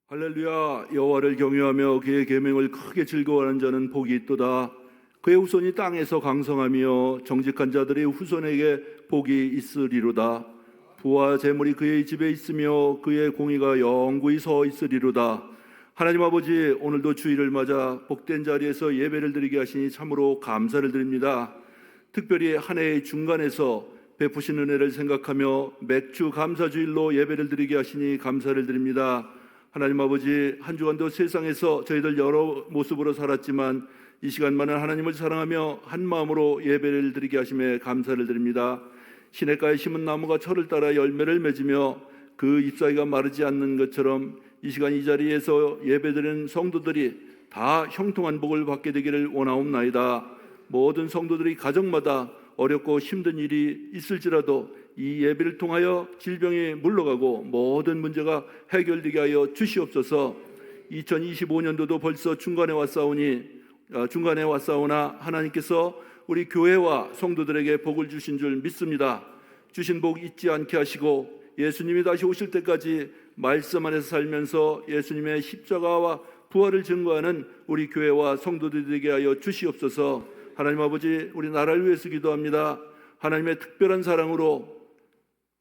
할렐루야. 여호와를 경외하며 그의 계명을 크게 즐거워하는 자는 복이 있도다. 그의 후손이 땅에서 강성하며 정직한 자들의 후손에게 복이 있으리로다. 부와 재물이 그의 집에 있으며 그의 공의가 영구히 서 있으리로다. 하나님 아버지, 오늘도 주일을 맞아 복된 자리에서 예배를 드리게 하시니 참으로 감사를 드립니다. 특별히 한 해의 중간에서 베푸신 은혜를 생각하며 맥주 감사주일로 예배를 드리게 하시니 감사를 드립니다. 하나님 아버지, 한 주간도 세상에서 저희들 여러 모습으로 살았지만 이 시간만은 하나님을 사랑하며 한 마음으로 예배를 드리게 하심에 감사를 드립니다. 시냇가에 심은 나무가 철을 따라 열매를 맺으며 그 잎사귀가 마르지 않는 것처럼 이 시간 이 자리에서 예배드리는 성도들이 다 형통한 복을 받게 되기를 원하옵나이다. 모든 성도들이 가정마다 어렵고 힘든 일이 있을지라도 이 예배를 통하여 질병이 물러가고 모든 문제가 해결되게 하여 주시옵소서. 2025년도도 벌써 중간에 왔사오나 하나님께서 우리 교회와 성도들에게 복을 주신 줄 믿습니다. 주신 복 잊지 않게 하시고 예수님이 다시 오실 때까지 말씀 안에서 살면서 예수님의 십자가와 부활을 증거하는 우리 교회와 성도들이 되게 하여 주시옵소서. 하나님 아버지, 우리 나라를 위해서 기도합니다. 하나님의 특별한 사랑으로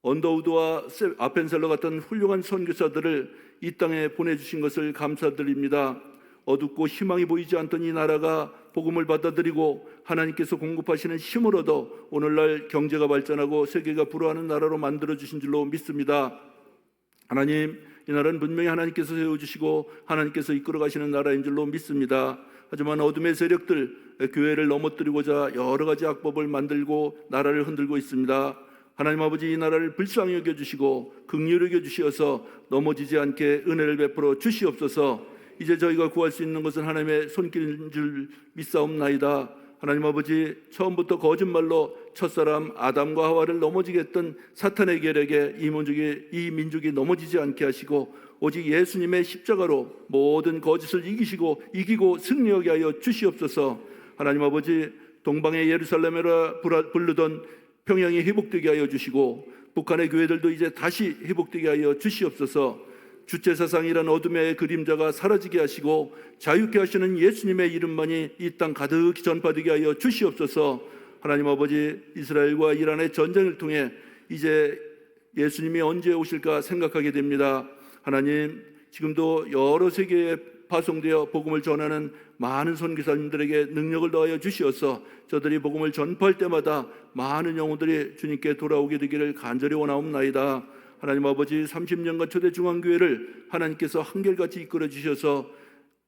언더우드와 아펜셀러 같은 훌륭한 선교사들을 이 땅에 보내주신 것을 감사드립니다. 어둡고 희망이 보이지 않던 이 나라가 복음을 받아들이고 하나님께서 공급하시는 힘을 얻어 오늘날 경제가 발전하고 세계가 불화하는 나라로 만들어주신 줄로 믿습니다. 하나님, 이 나라는 분명히 하나님께서 세워주시고 하나님께서 이끌어가시는 나라인 줄로 믿습니다. 하지만 어둠의 세력들, 교회를 넘어뜨리고자 여러 가지 악법을 만들고 나라를 흔들고 있습니다. 하나님 아버지, 이 나라를 불쌍히 여겨주시고 긍휼히 여겨주시어서 넘어지지 않게 은혜를 베풀어 주시옵소서. 이제 저희가 구할 수 있는 것은 하나님의 손길인 줄 믿사옵나이다. 하나님 아버지, 처음부터 거짓말로 첫사람 아담과 하와를 넘어지게 했던 사탄의 계략에 이 민족이 넘어지지 않게 하시고 오직 예수님의 십자가로 모든 거짓을 이기고 승리하게 하여 주시옵소서. 하나님 아버지, 동방의 예루살렘이라 부르던 평양이 회복되게 하여 주시고 북한의 교회들도 이제 다시 회복되게 하여 주시옵소서. 주체사상이란 어둠의 그림자가 사라지게 하시고 자유케 하시는 예수님의 이름만이 이 땅 가득히 전파되게 하여 주시옵소서. 하나님 아버지, 이스라엘과 이란의 전쟁을 통해 이제 예수님이 언제 오실까 생각하게 됩니다. 하나님, 지금도 여러 세계에 파송되어 복음을 전하는 많은 선교사님들에게 능력을 더하여 주시어서 저들이 복음을 전파할 때마다 많은 영혼들이 주님께 돌아오게 되기를 간절히 원하옵나이다. 하나님 아버지, 30년간 초대 중앙교회를 하나님께서 한결같이 이끌어 주셔서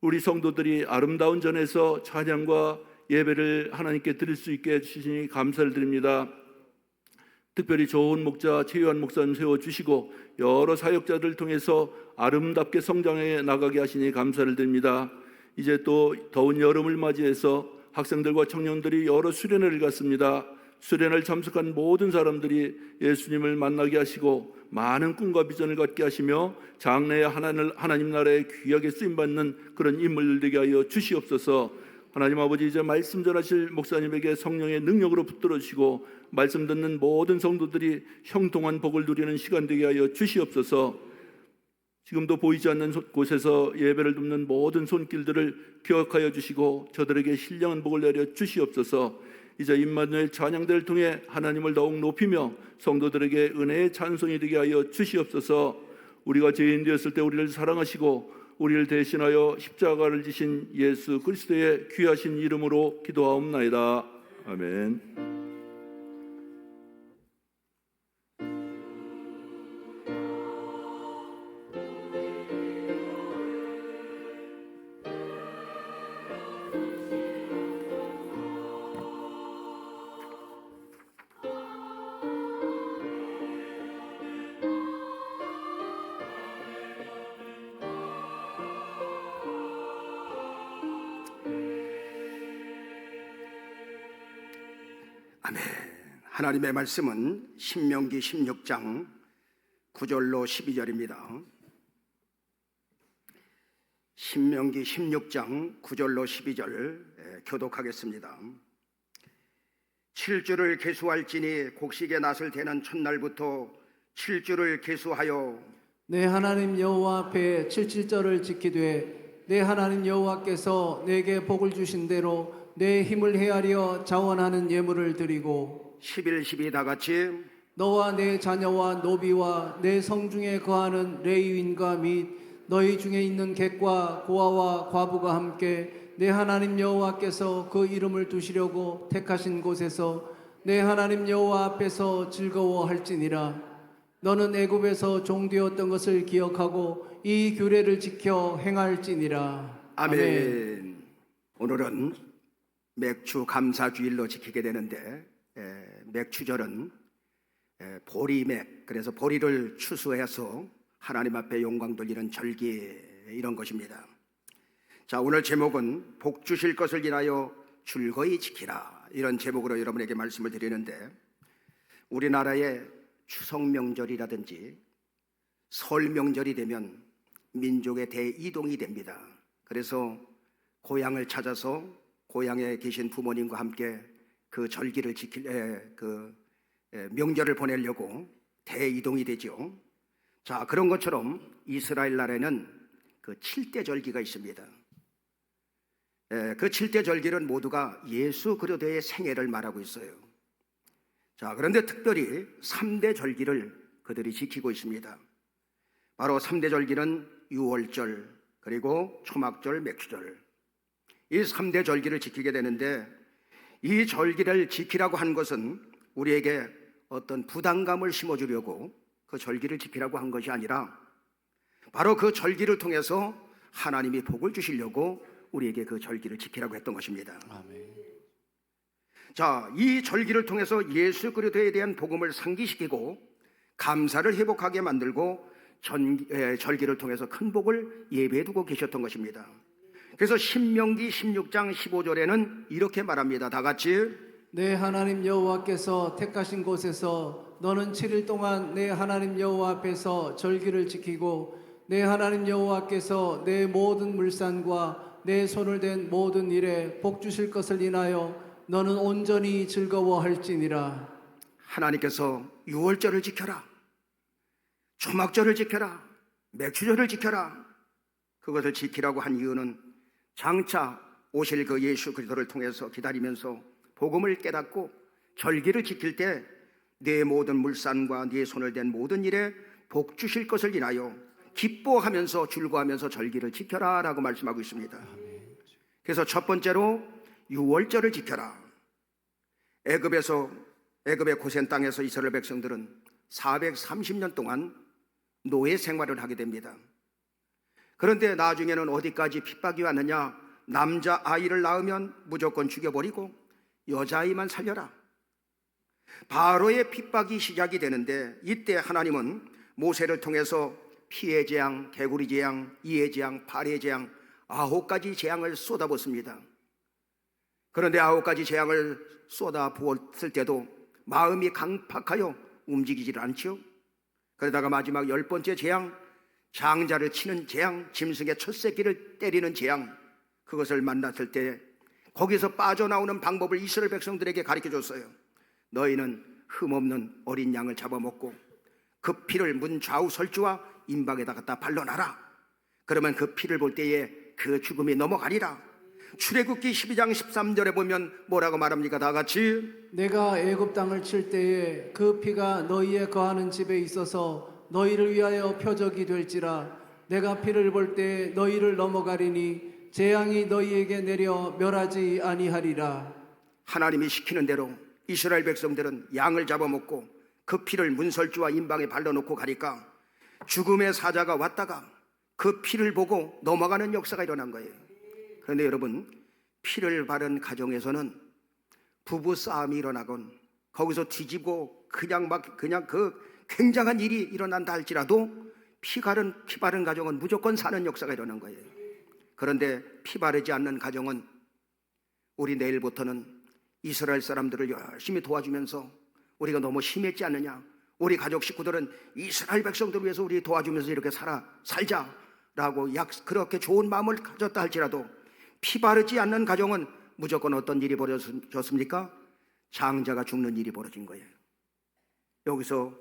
우리 성도들이 아름다운 전에서 찬양과 예배를 하나님께 드릴 수 있게 해주시니 감사를 드립니다. 특별히 좋은 목자 최유한 목사님 세워주시고 여러 사역자들 통해서 아름답게 성장해 나가게 하시니 감사를 드립니다. 이제 또 더운 여름을 맞이해서 학생들과 청년들이 여러 수련회를 갔습니다. 수련회를 참석한 모든 사람들이 예수님을 만나게 하시고 많은 꿈과 비전을 갖게 하시며 장래에 하나님 나라에 귀하게 쓰임받는 그런 인물들 되게 하여 주시옵소서. 하나님 아버지, 이제 말씀 전하실 목사님에게 성령의 능력으로 붙들어 주시고 말씀 듣는 모든 성도들이 형통한 복을 누리는 시간 되게 하여 주시옵소서. 지금도 보이지 않는 곳에서 예배를 돕는 모든 손길들을 기억하여 주시고 저들에게 신령한 복을 내려 주시옵소서. 이제 임마누엘 찬양대를 통해 하나님을 더욱 높이며 성도들에게 은혜의 찬송이 되게 하여 주시옵소서. 우리가 죄인 되었을 때 우리를 사랑하시고 우리를 대신하여 십자가를 지신 예수 그리스도의 귀하신 이름으로 기도하옵나이다. 아멘. 아멘. 하나님의 말씀은 신명기 16장 9절로 12절입니다. 신명기 16장 9절로 12절 교독하겠습니다. 7주를 계수할지니 곡식의 낫을 대는 첫날부터 7주를 계수하여 내 하나님 여호와 앞에 칠칠절을 지키되 내 하나님 여호와께서 내게 복을 주신 대로 내 힘을 헤아려 자원하는 예물을 드리고 11, 12 다 같이 너와 내 자녀와 노비와 내 성중에 거하는 레위인과 및 너희 중에 있는 객과 고아와 과부가 함께 내 하나님 여호와께서 그 이름을 두시려고 택하신 곳에서 내 하나님 여호와 앞에서 즐거워할지니라. 너는 애굽에서 종되었던 것을 기억하고 이 규례를 지켜 행할지니라. 아멘. 오늘은 맥주 감사 주일로 지키게 되는데 맥주절은 보리맥, 그래서 보리를 추수해서 하나님 앞에 영광 돌리는 절기, 이런 것입니다. 자, 오늘 제목은 복 주실 것을 인하여 즐거이 지키라, 이런 제목으로 여러분에게 말씀을 드리는데, 우리나라의 추석 명절이라든지 설 명절이 되면 민족의 대이동이 됩니다. 그래서 고향을 찾아서 고향에 계신 부모님과 함께 그 절기를 명절을 보내려고 대이동이 되죠. 자, 그런 것처럼 이스라엘 나라에는 그 7대 절기가 있습니다. 그 7대 절기는 모두가 예수 그리스도의 생애를 말하고 있어요. 자, 그런데 특별히 3대 절기를 그들이 지키고 있습니다. 바로 3대 절기는 유월절, 그리고 초막절, 맥주절, 이 3대 절기를 지키게 되는데, 이 절기를 지키라고 한 것은 우리에게 어떤 부담감을 심어주려고 그 절기를 지키라고 한 것이 아니라, 바로 그 절기를 통해서 하나님이 복을 주시려고 우리에게 그 절기를 지키라고 했던 것입니다. 아멘. 자, 이 절기를 통해서 예수 그리스도에 대한 복음을 상기시키고 감사를 회복하게 만들고 절기를 통해서 큰 복을 예배해 두고 계셨던 것입니다. 그래서 신명기 16장 15절에는 이렇게 말합니다. 다 같이 내 하나님 여호와께서 택하신 곳에서 너는 7일 동안 내 하나님 여호와 앞에서 절기를 지키고 내 하나님 여호와께서 내 모든 물산과 내 손을 댄 모든 일에 복 주실 것을 인하여 너는 온전히 즐거워할지니라. 하나님께서 유월절을 지켜라, 초막절을 지켜라, 맥주절을 지켜라, 그것을 지키라고 한 이유는 장차 오실 그 예수 그리스도를 통해서 기다리면서 복음을 깨닫고 절기를 지킬 때 내 모든 물산과 네 손을 댄 모든 일에 복 주실 것을 인하여 기뻐하면서 즐거워하면서 절기를 지켜라 라고 말씀하고 있습니다. 그래서 첫 번째로 유월절을 지켜라. 애굽의 고센 땅에서 이스라엘 백성들은 430년 동안 노예 생활을 하게 됩니다. 그런데 나중에는 어디까지 핍박이 왔느냐, 남자 아이를 낳으면 무조건 죽여버리고 여자아이만 살려라, 바로의 핍박이 시작이 되는데, 이때 하나님은 모세를 통해서 피의 재앙, 개구리 재앙, 이의 재앙, 발의 재앙, 9가지 재앙을 쏟아붓습니다. 그런데 9가지 재앙을 쏟아부었을 때도 마음이 강팍하여 움직이질 않죠. 그러다가 마지막 10번째 재앙, 장자를 치는 재앙, 짐승의 첫 새끼를 때리는 재앙, 그것을 만났을 때 거기서 빠져나오는 방법을 이스라엘 백성들에게 가르쳐줬어요. 너희는 흠없는 어린 양을 잡아먹고 그 피를 문 좌우 설주와 임박에다 갖다 발라놔라. 그러면 그 피를 볼 때에 그 죽음이 넘어가리라. 출애굽기 12장 13절에 보면 뭐라고 말합니까? 다 같이 내가 애굽 땅을 칠 때에 그 피가 너희의 거하는 집에 있어서 너희를 위하여 표적이 될지라. 내가 피를 볼 때 너희를 넘어가리니 재앙이 너희에게 내려 멸하지 아니하리라. 하나님이 시키는 대로 이스라엘 백성들은 양을 잡아먹고 그 피를 문설주와 임방에 발라놓고 가니까 죽음의 사자가 왔다가 그 피를 보고 넘어가는 역사가 일어난 거예요. 그런데 여러분, 피를 바른 가정에서는 부부 싸움이 일어나건 거기서 뒤집고 그냥 그 굉장한 일이 일어난다 할지라도 피 바른 가정은 무조건 사는 역사가 일어난 거예요. 그런데 피 바르지 않는 가정은 우리 내일부터는 이스라엘 사람들을 열심히 도와주면서 우리가 너무 심했지 않느냐, 우리 가족 식구들은 이스라엘 백성들을 위해서 우리 도와주면서 이렇게 살자라고 그렇게 좋은 마음을 가졌다 할지라도 피 바르지 않는 가정은 무조건 어떤 일이 벌어졌습니까? 장자가 죽는 일이 벌어진 거예요. 여기서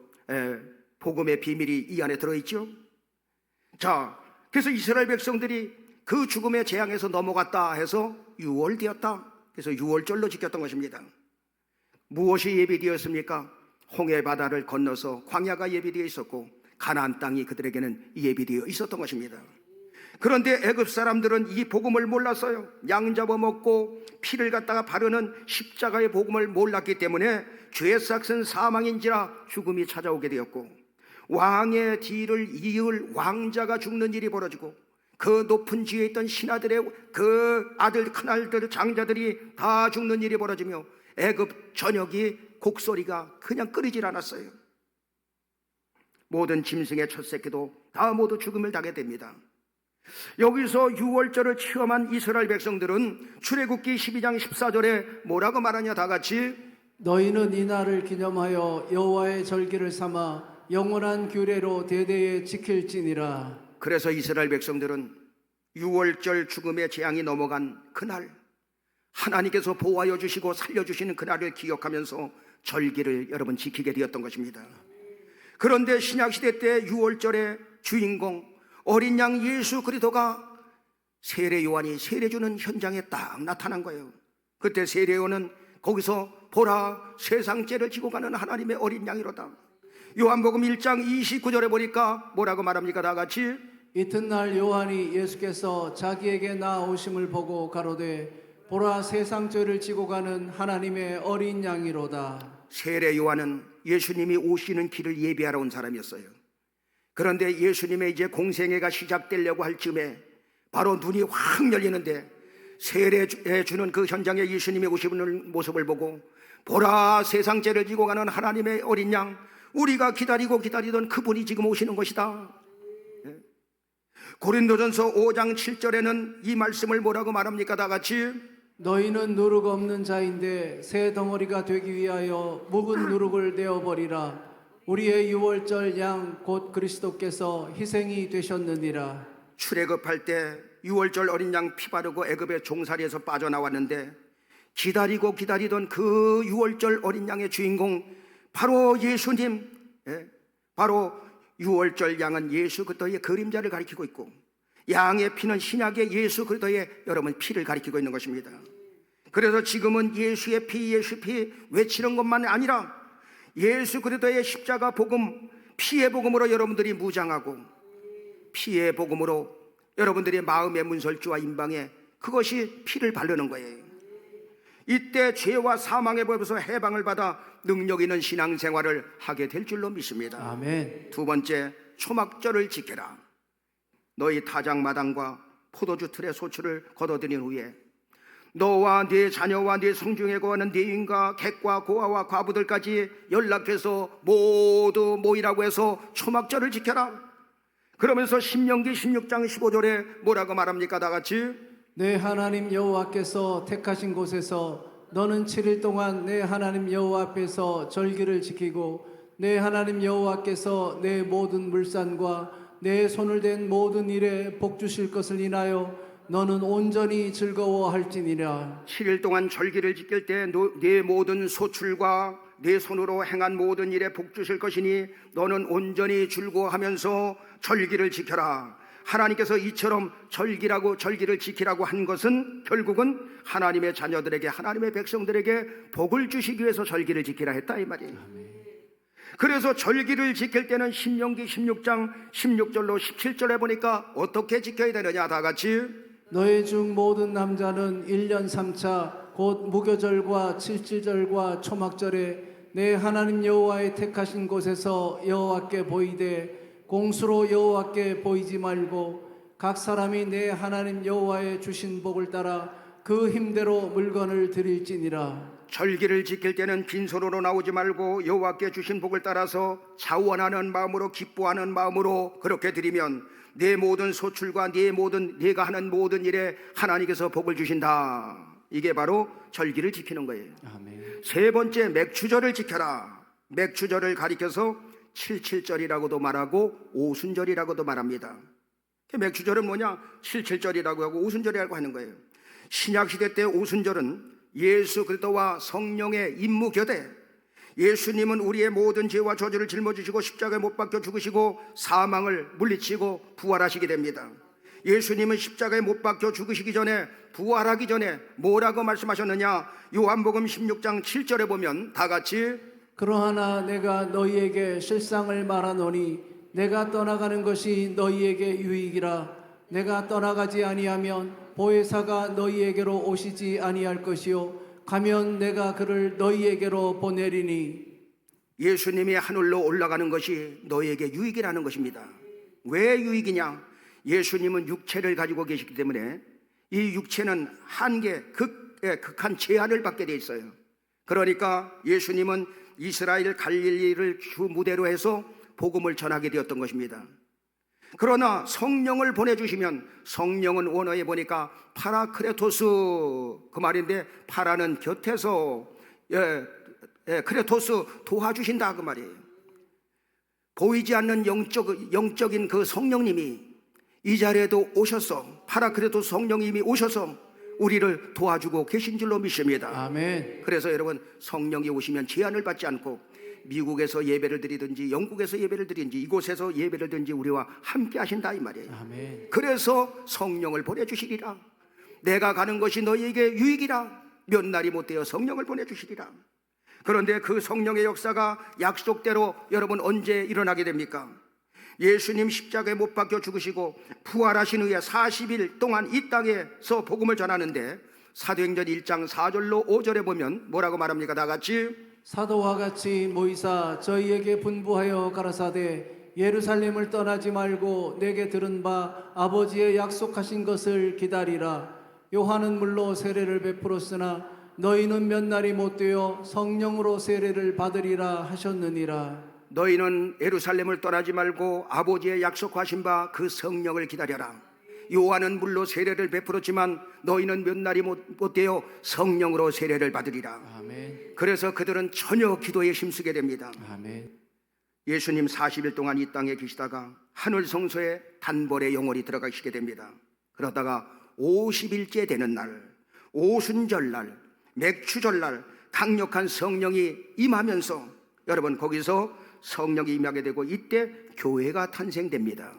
복음의 비밀이 이 안에 들어있죠. 자, 그래서 이스라엘 백성들이 그 죽음의 재앙에서 넘어갔다 해서 유월되었다. 그래서 유월절로 지켰던 것입니다. 무엇이 예비되었습니까? 홍해 바다를 건너서 광야가 예비되어 있었고 가나안 땅이 그들에게는 예비되어 있었던 것입니다. 그런데 애굽 사람들은 이 복음을 몰랐어요. 양 잡아먹고 피를 갖다가 바르는 십자가의 복음을 몰랐기 때문에 죄 삭은 사망인지라 죽음이 찾아오게 되었고, 왕의 뒤를 이을 왕자가 죽는 일이 벌어지고, 그 높은 지에 있던 신하들의 그 아들, 큰아들들, 장자들이 다 죽는 일이 벌어지며 애굽 전역이 곡소리가 그냥 끊이질 않았어요. 모든 짐승의 첫 새끼도 다 모두 죽음을 당하게 됩니다. 여기서 유월절을 체험한 이스라엘 백성들은 출애굽기 12장 14절에 뭐라고 말하냐? 다 같이 너희는 이 날을 기념하여 여호와의 절기를 삼아 영원한 규례로 대대에 지킬지니라. 그래서 이스라엘 백성들은 유월절 죽음의 재앙이 넘어간 그날, 하나님께서 보호하여 주시고 살려주시는 그날을 기억하면서 절기를 여러분 지키게 되었던 것입니다. 그런데 신약시대 때 유월절의 주인공 어린 양 예수 그리스도가 세례 요한이 세례 주는 현장에 딱 나타난 거예요. 그때 세례 요한은 거기서 보라 세상 죄를 지고 가는 하나님의 어린 양이로다. 요한복음 1장 29절에 보니까 뭐라고 말합니까? 다 같이 이튿날 요한이 예수께서 자기에게 나오심을 보고 가로되 보라 세상 죄를 지고 가는 하나님의 어린 양이로다. 세례 요한은 예수님이 오시는 길을 예비하러 온 사람이었어요. 그런데 예수님의 이제 공생애가 시작되려고 할 즈음에 바로 눈이 확 열리는데 세례해 주는 그 현장에 예수님이 오시는 모습을 보고 보라 세상 죄를 지고 가는 하나님의 어린 양, 우리가 기다리고 기다리던 그분이 지금 오시는 것이다. 고린도전서 5장 7절에는 이 말씀을 뭐라고 말합니까? 다 같이 너희는 누룩 없는 자인데 새 덩어리가 되기 위하여 묵은 누룩을 내어버리라. 우리의 유월절 양 곧 그리스도께서 희생이 되셨느니라. 출애굽할 때 유월절 어린 양 피 바르고 애굽의 종살이에서 빠져나왔는데 기다리고 기다리던 그 유월절 어린 양의 주인공 바로 예수님, 바로 유월절 양은 예수 그리스도의 그림자를 가리키고 있고 양의 피는 신약의 예수 그리스도의 여러분 피를 가리키고 있는 것입니다. 그래서 지금은 예수의 피, 예수 피 외치는 것만 아니라 예수 그리스도의 십자가 복음, 피의 복음으로 여러분들이 무장하고 피의 복음으로 여러분들의 마음의 문설주와 임방에 그것이 피를 바르는 거예요. 이때 죄와 사망의 법에서 해방을 받아 능력 있는 신앙생활을 하게 될 줄로 믿습니다. 아멘. 두 번째, 초막절을 지켜라. 너희 타작마당과 포도주 틀의 소출을 걷어들인 후에 너와 네 자녀와 네 성중에 거하는 네 인과 객과 고아와 과부들까지 연락해서 모두 모이라고 해서 초막절을 지켜라. 그러면서 신명기 16장 15절에 뭐라고 말합니까? 다 같이 내 하나님 여호와께서 택하신 곳에서 너는 7일 동안 내 하나님 여호와 앞에서 절기를 지키고 내 하나님 여호와께서 내 모든 물산과 내 손을 댄 모든 일에 복 주실 것을 인하여 너는 온전히 즐거워할지니라. 7일 동안 절기를 지킬 때 네 모든 소출과 네 손으로 행한 모든 일에 복 주실 것이니 너는 온전히 즐거워하면서 절기를 지켜라. 하나님께서 이처럼 절기를 지키라고 한 것은 결국은 하나님의 자녀들에게, 하나님의 백성들에게 복을 주시기 위해서 절기를 지키라 했다 이 말이에요. 그래서 절기를 지킬 때는 신명기 16장 16절로 17절에 보니까 어떻게 지켜야 되느냐? 다 같이 너희 중 모든 남자는 1년 3차 곧 무교절과 칠칠절과 초막절에 내 하나님 여호와의 택하신 곳에서 여호와께 보이되 공수로 여호와께 보이지 말고 각 사람이 내 하나님 여호와의 주신 복을 따라 그 힘대로 물건을 드릴지니라. 절기를 지킬 때는 빈손으로 나오지 말고 여호와께 주신 복을 따라서 자원하는 마음으로, 기뻐하는 마음으로 그렇게 드리면 내 모든 소출과 네가 하는 모든 일에 하나님께서 복을 주신다. 이게 바로 절기를 지키는 거예요. 아멘. 세 번째, 맥추절을 지켜라. 맥추절을 가리켜서 칠칠절이라고도 말하고 오순절이라고도 말합니다. 맥추절은 뭐냐? 칠칠절이라고 하고 오순절이라고 하는 거예요. 신약시대 때 오순절은 예수 그리스도와 성령의 임무교대, 예수님은 우리의 모든 죄와 저주를 짊어지시고 십자가에 못 박혀 죽으시고 사망을 물리치고 부활하시게 됩니다. 예수님은 십자가에 못 박혀 죽으시기 전에, 부활하기 전에 뭐라고 말씀하셨느냐? 요한복음 16장 7절에 보면 다 같이, 그러하나 내가 너희에게 실상을 말하노니 내가 떠나가는 것이 너희에게 유익이라. 내가 떠나가지 아니하면 보혜사가 너희에게로 오시지 아니할 것이요 가면 내가 그를 너희에게로 보내리니. 예수님이 하늘로 올라가는 것이 너희에게 유익이라는 것입니다. 왜 유익이냐? 예수님은 육체를 가지고 계시기 때문에 이 육체는 한계, 극한 제한을 받게 돼 있어요. 그러니까 예수님은 이스라엘 갈릴리를 주 무대로 해서 복음을 전하게 되었던 것입니다. 그러나 성령을 보내주시면, 성령은 원어에 보니까 파라크레토스 그 말인데, 파라는 곁에서, 크레토스 도와주신다 그 말이에요. 보이지 않는 영적인 그 성령님이 이 자리에도 오셔서, 파라크레토스 성령님이 오셔서 우리를 도와주고 계신 줄로 믿습니다. 아멘. 그래서 여러분, 성령이 오시면 제한을 받지 않고 미국에서 예배를 드리든지 영국에서 예배를 드리든지 이곳에서 예배를 드리든지 우리와 함께 하신다 이 말이에요. 아멘. 그래서 성령을 보내주시리라. 내가 가는 것이 너희에게 유익이라. 몇 날이 못되어 성령을 보내주시리라. 그런데그 성령의 역사가 약속대로 여러분 언제 일어나게 됩니까? 예수님 십자가에 못 박혀 죽으시고 부활하신 후에 40일 동안 이 땅에서 복음을 전하는데, 사도행전 1장 4절로 5절에 보면 뭐라고 말합니까? 다 같이, 사도와 같이 모이사 저희에게 분부하여 가라사대 예루살렘을 떠나지 말고 내게 들은 바 아버지의 약속하신 것을 기다리라. 요한은 물로 세례를 베풀었으나 너희는 몇 날이 못되어 성령으로 세례를 받으리라 하셨느니라. 너희는 예루살렘을 떠나지 말고 아버지의 약속하신 바 그 성령을 기다려라. 요한은 물로 세례를 베풀었지만 너희는 몇 날이 못되어 성령으로 세례를 받으리라. 아멘. 그래서 그들은 전혀 기도에 힘쓰게 됩니다. 아멘. 예수님 40일 동안 이 땅에 계시다가 하늘 성소에 단벌에 영원히 들어가시게 됩니다. 그러다가 50일째 되는 날, 오순절날, 맥추절날 강력한 성령이 임하면서 여러분 거기서 성령이 임하게 되고 이때 교회가 탄생됩니다.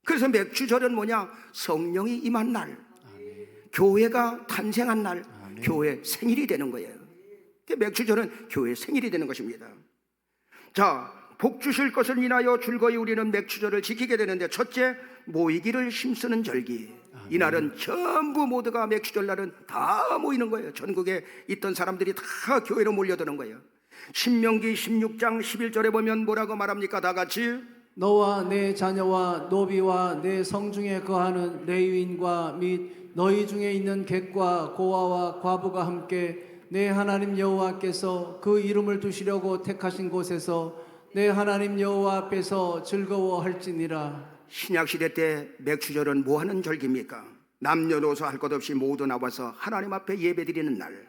그래서 맥추절은 뭐냐? 성령이 임한 날, 교회가 탄생한 날, 교회 생일이 되는 거예요. 맥추절은 교회 생일이 되는 것입니다. 자, 복 주실 것을 인하여 즐거이 우리는 맥추절을 지키게 되는데, 첫째, 모이기를 힘쓰는 절기. 이날은 전부 모두가, 맥추절 날은 다 모이는 거예요. 전국에 있던 사람들이 다 교회로 몰려드는 거예요. 신명기 16장 11절에 보면 뭐라고 말합니까? 다 같이, 너와 내 자녀와 노비와 내 성중에 거하는 레위인과 및 너희 중에 있는 객과 고아와 과부가 함께 내 하나님 여호와께서 그 이름을 두시려고 택하신 곳에서 내 하나님 여호와 앞에서 즐거워할지니라. 신약시대 때 맥추절은 뭐하는 절기입니까? 남녀노소 할 것 없이 모두 나와서 하나님 앞에 예배드리는 날.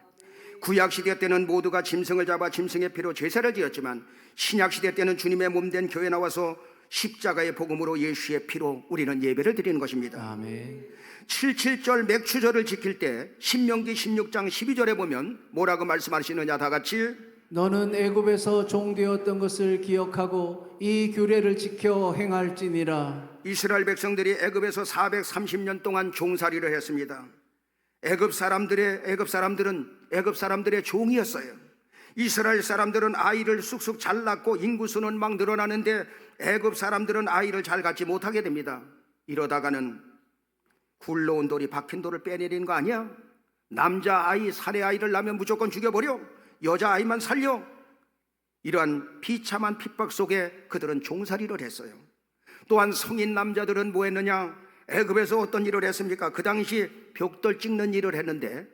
구약시대 때는 모두가 짐승을 잡아 짐승의 피로 제사를 지었지만, 신약시대 때는 주님의 몸된 교회에 나와서 십자가의 복음으로 예수의 피로 우리는 예배를 드리는 것입니다. 아멘. 77절 맥추절을 지킬 때 신명기 16장 12절에 보면 뭐라고 말씀하시느냐? 다 같이, 너는 애굽에서 종되었던 것을 기억하고 이 규례를 지켜 행할지니라. 이스라엘 백성들이 애굽에서 430년 동안 종살이를 했습니다. 애굽 사람들의 종이었어요. 이스라엘 사람들은 아이를 쑥쑥 잘 낳고 인구수는 막 늘어나는데 애굽 사람들은 아이를 잘 갖지 못하게 됩니다. 이러다가는 굴러온 돌이 박힌 돌을 빼내리는 거 아니야? 남자아이, 사내아이를 낳으면 무조건 죽여버려, 여자아이만 살려. 이러한 비참한 핍박 속에 그들은 종살이를 했어요. 또한 성인 남자들은 뭐 했느냐? 애굽에서 어떤 일을 했습니까? 그 당시 벽돌 찍는 일을 했는데,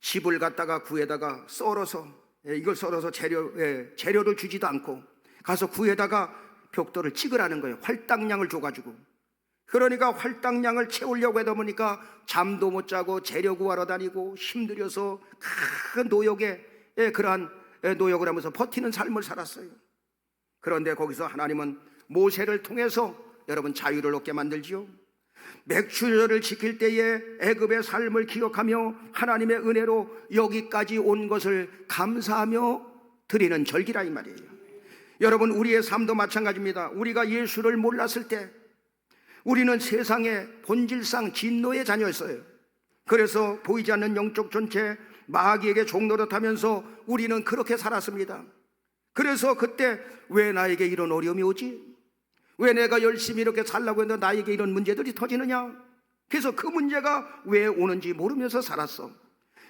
집을 갖다가 구에다가 썰어서, 이걸 썰어서 재료를 주지도 않고 가서 구에다가 벽돌을 찍으라는 거예요. 활당량을 줘가지고. 그러니까 활당량을 채우려고 하다 보니까 잠도 못 자고 재료 구하러 다니고 힘들여서 큰 그러한 노역을 하면서 버티는 삶을 살았어요. 그런데 거기서 하나님은 모세를 통해서 여러분 자유를 얻게 만들지요. 맥추절을 지킬 때에 애굽의 삶을 기억하며 하나님의 은혜로 여기까지 온 것을 감사하며 드리는 절기라 이 말이에요. 여러분, 우리의 삶도 마찬가지입니다. 우리가 예수를 몰랐을 때 우리는 세상의 본질상 진노의 자녀였어요. 그래서 보이지 않는 영적 존재 마귀에게 종노릇하면서 우리는 그렇게 살았습니다. 그래서 그때 왜 나에게 이런 어려움이 오지? 왜 내가 열심히 이렇게 살라고 했는데 나에게 이런 문제들이 터지느냐? 그래서 그 문제가 왜 오는지 모르면서 살았어.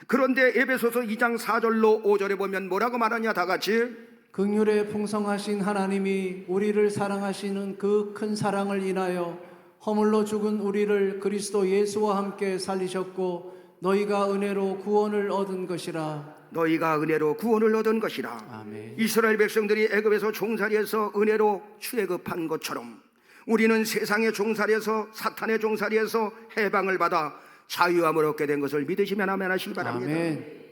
그런데 에베소서 2장 4절로 5절에 보면 뭐라고 말하냐? 다 같이 긍휼에 풍성하신 하나님이 우리를 사랑하시는 그 큰 사랑을 인하여 허물로 죽은 우리를 그리스도 예수와 함께 살리셨고 너희가 은혜로 구원을 얻은 것이라. 너희가 은혜로 구원을 얻은 것이라. 아멘. 이스라엘 백성들이 애굽에서 종살이에서 은혜로 출애굽한 것처럼 우리는 세상의 종살이에서 사탄의 종살이에서 해방을 받아 자유함을 얻게 된 것을 믿으시면 아멘 하시기 바랍니다. 아멘.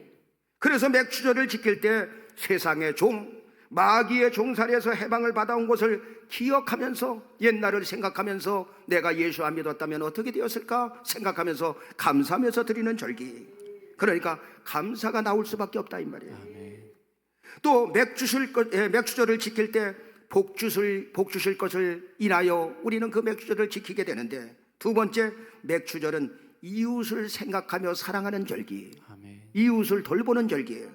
그래서 맥추절을 지킬 때 세상의 종 마귀의 종살이에서 해방을 받아온 것을 기억하면서 옛날을 생각하면서 내가 예수 안 믿었다면 어떻게 되었을까 생각하면서 감사하면서 드리는 절기. 그러니까 감사가 나올 수밖에 없다 이 말이에요. 또 맥추절을 지킬 때 복 주실 것을 인하여 우리는 그 맥추절을 지키게 되는데, 두 번째, 맥추절은 이웃을 생각하며 사랑하는 절기. 아멘. 이웃을 돌보는 절기예요.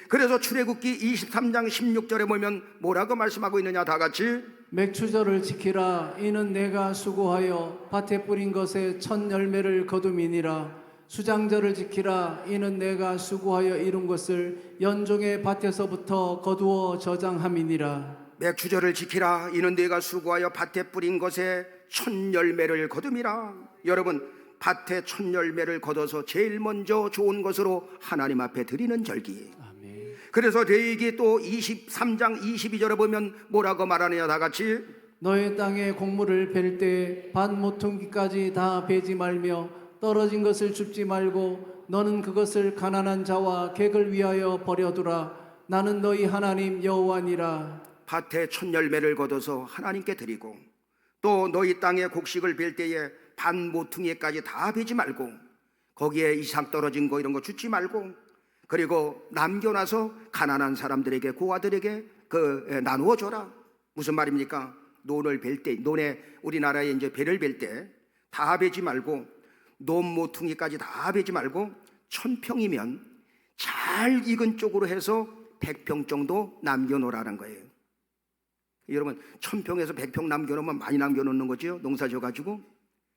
그래서 출애굽기 23장 16절에 보면 뭐라고 말씀하고 있느냐? 다 같이 맥추절을 지키라. 이는 내가 수고하여 밭에 뿌린 것에 첫 열매를 거둠이니라. 수장절을 지키라. 이는 내가 수고하여 이룬 것을 연종의 밭에서부터 거두어 저장함이니라. 맥추절을 지키라. 이는 내가 수고하여 밭에 뿌린 것에 첫 열매를 거둠이라. 여러분, 밭에 첫 열매를 거둬서 제일 먼저 좋은 것으로 하나님 앞에 드리는 절기. 아멘. 그래서 레위기 또 23장 22절에 보면 뭐라고 말하느냐? 다 같이 너의 땅에 곡물을 벨 때 밭 모퉁이까지 다 베지 말며 떨어진 것을 줍지 말고 너는 그것을 가난한 자와 객을 위하여 버려두라. 나는 너희 하나님 여호와니라. 밭에 첫 열매를 거둬서 하나님께 드리고, 또 너희 땅에 곡식을 벨 때에 밭 모퉁이까지 다 베지 말고 거기에 이삭 떨어진 거 이런 거 주지 말고, 그리고 남겨놔서 가난한 사람들에게, 고아들에게 나누어 줘라. 무슨 말입니까? 논을 벨 때, 논에 우리나라에 이제 배를 벨 때 다 베지 말고, 논 모퉁이까지 다 베지 말고 1000평이면 잘 익은 쪽으로 해서 100평 정도 남겨놓으라는 거예요. 여러분, 1000평에서 100평 남겨놓으면 많이 남겨놓는 거죠, 농사 져가지고.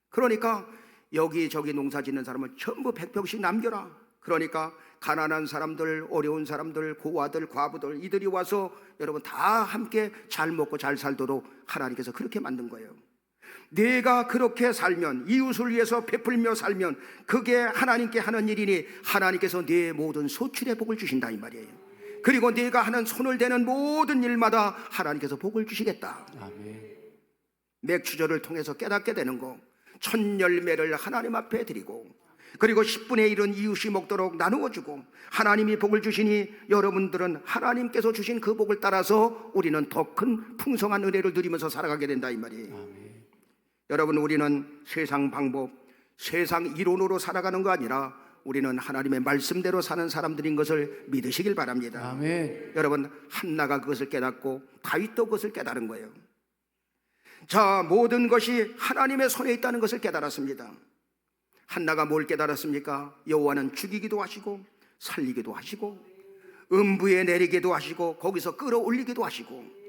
그러니까 여기저기 농사 짓는 사람은 전부 100평씩 남겨라. 그러니까 가난한 사람들, 어려운 사람들, 고아들, 과부들, 이들이 와서 여러분 다 함께 잘 먹고 잘 살도록 하나님께서 그렇게 만든 거예요. 내가 그렇게 살면, 이웃을 위해서 베풀며 살면 그게 하나님께 하는 일이니 하나님께서 내 모든 소출의 복을 주신다 이 말이에요. 그리고 네가 하는 손을 대는 모든 일마다 하나님께서 복을 주시겠다. 아멘. 맥추절을 통해서 깨닫게 되는 거, 첫 열매를 하나님 앞에 드리고, 그리고 10분의 1은 이웃이 먹도록 나누어주고, 하나님이 복을 주시니 여러분들은 하나님께서 주신 그 복을 따라서 우리는 더 큰 풍성한 은혜를 누리면서 살아가게 된다 이 말이에요. 아멘. 여러분, 우리는 세상 방법, 세상 이론으로 살아가는 거 아니라 우리는 하나님의 말씀대로 사는 사람들인 것을 믿으시길 바랍니다. 아멘. 여러분, 한나가 그것을 깨닫고 다윗도 그것을 깨달은 거예요. 자, 모든 것이 하나님의 손에 있다는 것을 깨달았습니다. 한나가 뭘 깨달았습니까? 여호와는 죽이기도 하시고 살리기도 하시고 음부에 내리기도 하시고 거기서 끌어올리기도 하시고,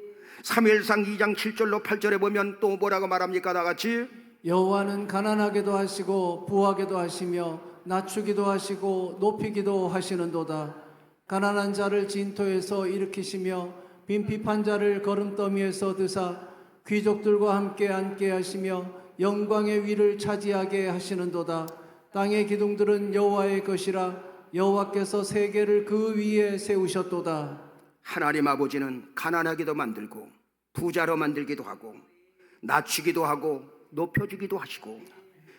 사무엘상 2장 7절로 8절에 보면 또 뭐라고 말합니까? 다 같이 여호와는 가난하게도 하시고 부하게도 하시며 낮추기도 하시고 높이기도 하시는도다. 가난한 자를 진토에서 일으키시며 빈핍한 자를 거름더미에서 드사 귀족들과 함께 앉게 하시며 영광의 위를 차지하게 하시는도다. 땅의 기둥들은 여호와의 것이라. 여호와께서 세계를 그 위에 세우셨도다. 하나님 아버지는 가난하기도 만들고 부자로 만들기도 하고 낮추기도 하고 높여주기도 하시고,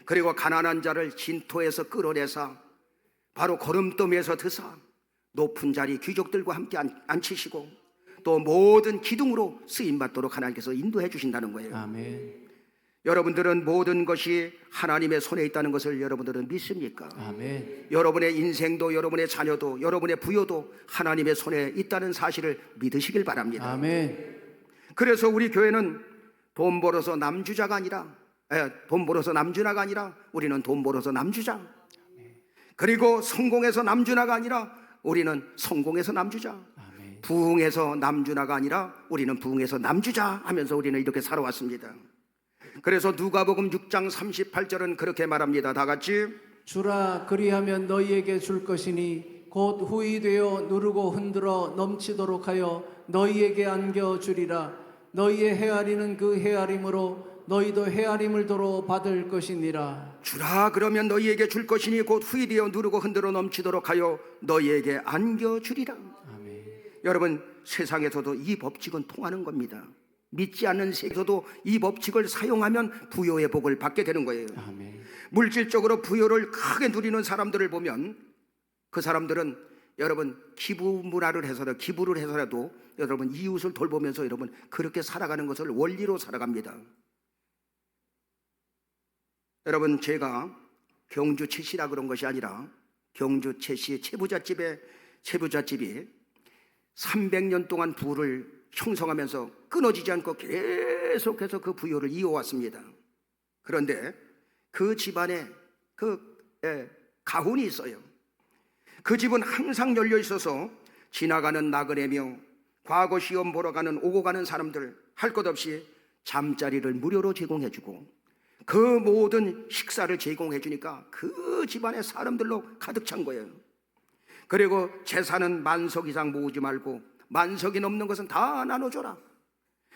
그리고 가난한 자를 진토에서 끌어내사 바로 거름더미에서 드사 높은 자리 귀족들과 함께 앉히시고 또 모든 기둥으로 쓰임받도록 하나님께서 인도해 주신다는 거예요. 아멘. 여러분들은 모든 것이 하나님의 손에 있다는 것을 여러분들은 믿습니까? 아멘. 여러분의 인생도, 여러분의 자녀도, 여러분의 부여도 하나님의 손에 있다는 사실을 믿으시길 바랍니다. 아멘. 그래서 우리 교회는 돈 벌어서 남주자가 아니라, 돈 벌어서 남주나가 아니라 우리는 돈 벌어서 남주자. 그리고 성공해서 남주나가 아니라 우리는 성공해서 남주자. 아멘. 부흥해서 남주나가 아니라 우리는 부흥해서 남주자 하면서 우리는 이렇게 살아왔습니다. 그래서 누가복음 6장 38절은 그렇게 말합니다. 다 같이. 주라 그리하면 너희에게 줄 것이니 곧 후이 되어 누르고 흔들어 넘치도록 하여 너희에게 안겨 주리라. 너희의 헤아리는 그 헤아림으로 너희도 헤아림을 도로 받을 것이니라. 주라 그러면 너희에게 줄 것이니 곧 후이 되어 누르고 흔들어 넘치도록 하여 너희에게 안겨 주리라. 아멘. 여러분, 세상에서도 이 법칙은 통하는 겁니다. 믿지 않는 세계에서도 이 법칙을 사용하면 부요의 복을 받게 되는 거예요. 아멘. 물질적으로 부요를 크게 누리는 사람들을 보면 그 사람들은 여러분 기부 문화를 해서라도, 기부를 해서라도 여러분 이웃을 돌보면서 여러분 그렇게 살아가는 것을 원리로 살아갑니다. 여러분, 제가 경주 채시라 그런 것이 아니라 경주 채시 채부잣집이 300년 동안 부를 형성하면서 끊어지지 않고 계속해서 그 부요를 이어왔습니다. 그런데 그 집안에 가훈이 있어요. 그 집은 항상 열려 있어서 지나가는 나그네며 과거 시험 보러 가는 오고 가는 사람들 할 것 없이 잠자리를 무료로 제공해주고 그 모든 식사를 제공해주니까 그 집안의 사람들로 가득 찬 거예요. 그리고 재산은 만석 이상 모으지 말고 만석이 넘는 것은 다 나눠줘라.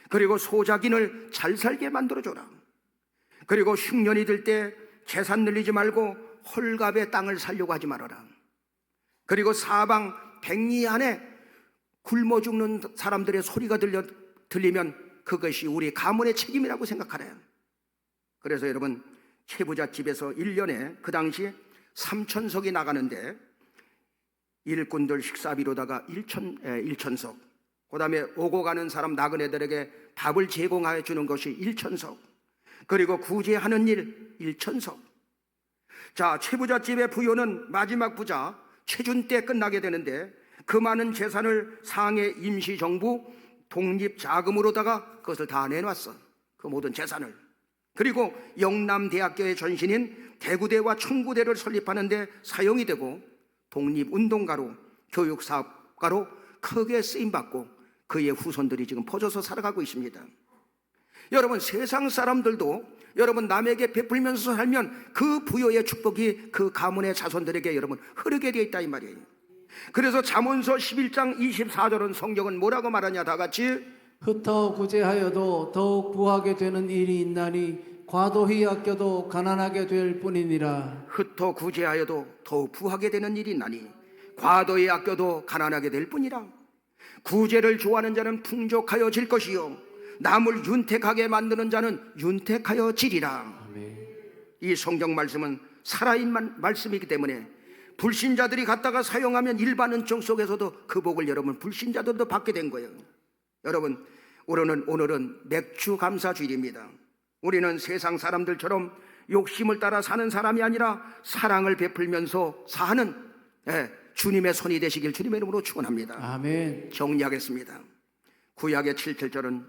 그리고 소작인을 잘 살게 만들어줘라. 그리고 흉년이 들 때 재산 늘리지 말고 헐갑의 땅을 살려고 하지 말아라. 그리고 사방 백리 안에 굶어 죽는 사람들의 소리가 들리면 그것이 우리 가문의 책임이라고 생각하래요. 그래서 여러분, 채부잣집에서 1년에 그 당시 3천석이 나가는데 일꾼들 식사비로다가 1천석, 그 다음에 오고 가는 사람 나그네들에게 밥을 제공해 주는 것이 1천석, 그리고 구제하는 일 1천석. 자, 채부잣집의 부요는 마지막 부자 최준 때 끝나게 되는데 그 많은 재산을 상해 임시정부 독립자금으로다가 그것을 다 내놨어. 그 모든 재산을. 그리고 영남대학교의 전신인 대구대와 청구대를 설립하는 데 사용이 되고 독립운동가로 교육사업가로 크게 쓰임받고 그의 후손들이 지금 퍼져서 살아가고 있습니다. 여러분, 세상 사람들도 여러분 남에게 베풀면서 살면 그 부요의 축복이 그 가문의 자손들에게 여러분 흐르게 되어 있다 이 말이에요. 그래서 잠언서 11장 24절은 성경은 뭐라고 말하냐, 다 같이. 흩어 구제하여도 더욱 부하게 되는 일이 있나니 과도히 아껴도 가난하게 될 뿐이니라. 흩어 구제하여도 더욱 부하게 되는 일이 있나니 과도히 아껴도 가난하게 될 뿐이라. 구제를 좋아하는 자는 풍족하여질 것이요 남을 윤택하게 만드는 자는 윤택하여지리라. 아멘. 이 성경 말씀은 살아있는 말씀이기 때문에 불신자들이 갖다가 사용하면 일반 은총 속에서도 그 복을 여러분 불신자들도 받게 된 거예요. 여러분, 오늘은 맥주 감사 주일입니다. 우리는 세상 사람들처럼 욕심을 따라 사는 사람이 아니라 사랑을 베풀면서 사는 주님의 손이 되시길 주님의 이름으로 축원합니다. 아멘. 정리하겠습니다. 구약의 77절은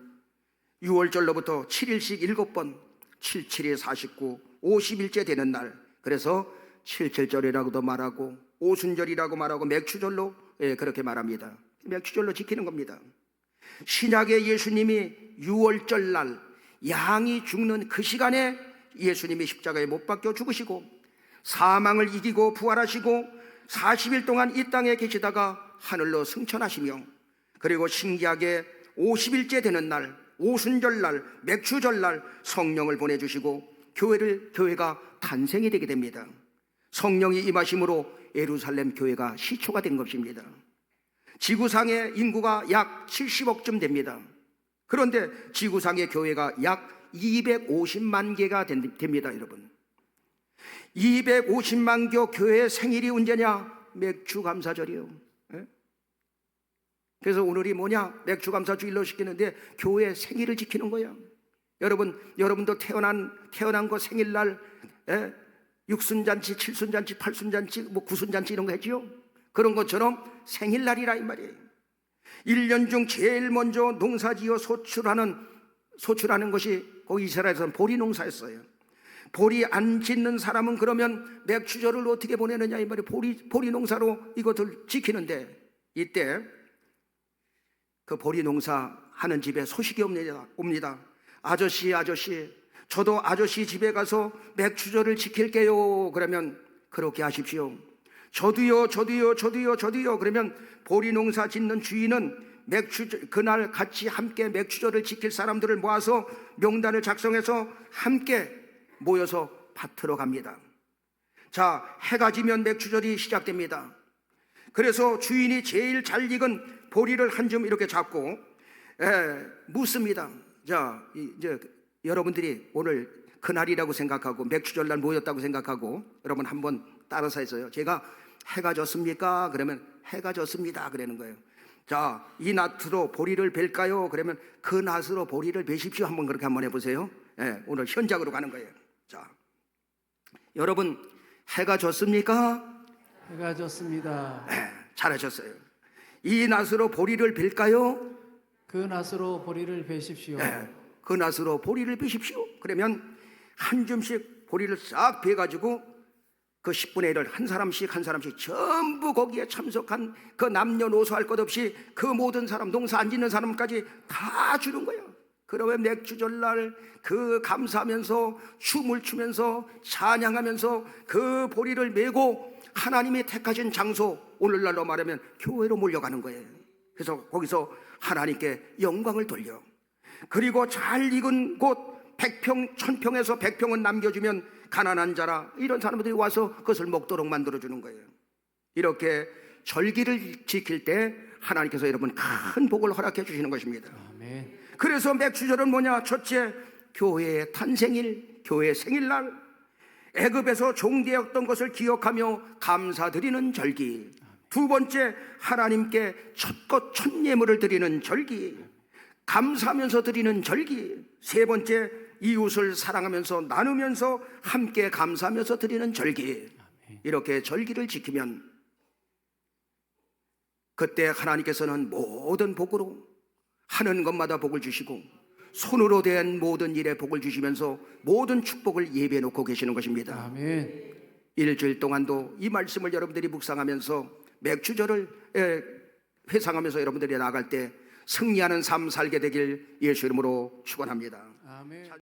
6월절로부터 7일씩 7번 77이 49 50일째 되는 날, 그래서 77절이라고도 말하고 오순절이라고 말하고 맥주절로 그렇게 말합니다. 맥주절로 지키는 겁니다. 신약의 예수님이 6월절 날 양이 죽는 그 시간에 예수님이 십자가에 못 박혀 죽으시고 사망을 이기고 부활하시고 40일 동안 이 땅에 계시다가 하늘로 승천하시며, 그리고 신기하게 50일째 되는 날 오순절 날 맥주절 날 성령을 보내주시고 교회가 탄생이 되게 됩니다. 성령이 임하심으로 예루살렘 교회가 시초가 된 것입니다. 지구상의 인구가 약 70억쯤 됩니다. 그런데 지구상의 교회가 약 250만 개가 됩니다. 여러분, 250만 교 교회의 생일이 언제냐? 맥주 감사절이요. 그래서 오늘이 뭐냐? 맥주 감사 주일로 시키는데 교회 생일을 지키는 거야. 여러분도 태어난 거 생일날 육순잔치, 칠순잔치, 팔순잔치, 뭐 구순잔치 이런 거 했지요? 그런 것처럼 생일날이라 이 말이에요. 1년 중 제일 먼저 농사지어 소출하는 것이 거기 이스라엘에서는 보리 농사였어요. 보리 안 짓는 사람은 그러면 맥추절을 어떻게 보내느냐 이 말이에요. 보리 농사로 이것을 지키는데, 이때 그 보리 농사 하는 집에 소식이 옵니다. 아저씨, 저도 아저씨 집에 가서 맥추절을 지킬게요. 그러면 그렇게 하십시오. 저도요. 그러면 보리 농사 짓는 주인은 그날 같이 함께 맥추절을 지킬 사람들을 모아서 명단을 작성해서 함께 모여서 밭으로 갑니다. 자, 해가 지면 맥추절이 시작됩니다. 그래서 주인이 제일 잘 익은 보리를 한 줌 이렇게 잡고 묻습니다. 자, 이제 여러분들이 오늘 그날이라고 생각하고 맥추절날 모였다고 생각하고 여러분 한번 따라서 해서요. 제가 해가 졌습니까? 그러면 해가 졌습니다. 그러는 거예요. 자, 이 낫으로 보리를 벨까요? 그러면 그 낫으로 보리를 베십시오. 한번 그렇게 한번 해보세요. 오늘 현장으로 가는 거예요. 자, 여러분 해가 졌습니까? 해가 졌습니다. 잘하셨어요. 이 낫으로 보리를 벨까요? 그 낫으로 보리를 베십시오. 그 낫으로 보리를 베십시오. 그러면 한 줌씩 보리를 싹 베가지고 그 10분의 1을 한 사람씩 전부 거기에 참석한 그 남녀노소 할 것 없이 그 모든 사람, 농사 안 짓는 사람까지 다 주는 거예요. 그러면 맥주절날 그 감사하면서 춤을 추면서 찬양하면서 그 보리를 메고 하나님이 택하신 장소, 오늘날로 말하면 교회로 몰려가는 거예요. 그래서 거기서 하나님께 영광을 돌려, 그리고 잘 익은 곳 100평, 1000평에서 100평은 남겨주면 가난한 자라 이런 사람들이 와서 그것을 먹도록 만들어주는 거예요. 이렇게 절기를 지킬 때 하나님께서 여러분 큰 복을 허락해 주시는 것입니다. 아멘. 그래서 맥주절은 뭐냐? 첫째, 교회의 탄생일, 교회의 생일날, 애굽에서 종되었던 것을 기억하며 감사드리는 절기. 두 번째, 하나님께 첫것 첫 예물을 드리는 절기, 감사하면서 드리는 절기. 세 번째, 이웃을 사랑하면서 나누면서 함께 감사하면서 드리는 절기. 이렇게 절기를 지키면 그때 하나님께서는 모든 복으로 하는 것마다 복을 주시고 손으로 된 모든 일에 복을 주시면서 모든 축복을 예비해 놓고 계시는 것입니다. 아멘. 일주일 동안도 이 말씀을 여러분들이 묵상하면서 맥주절을 회상하면서 여러분들이 나갈 때 승리하는 삶 살게 되길 예수 이름으로 축원합니다. 아멘.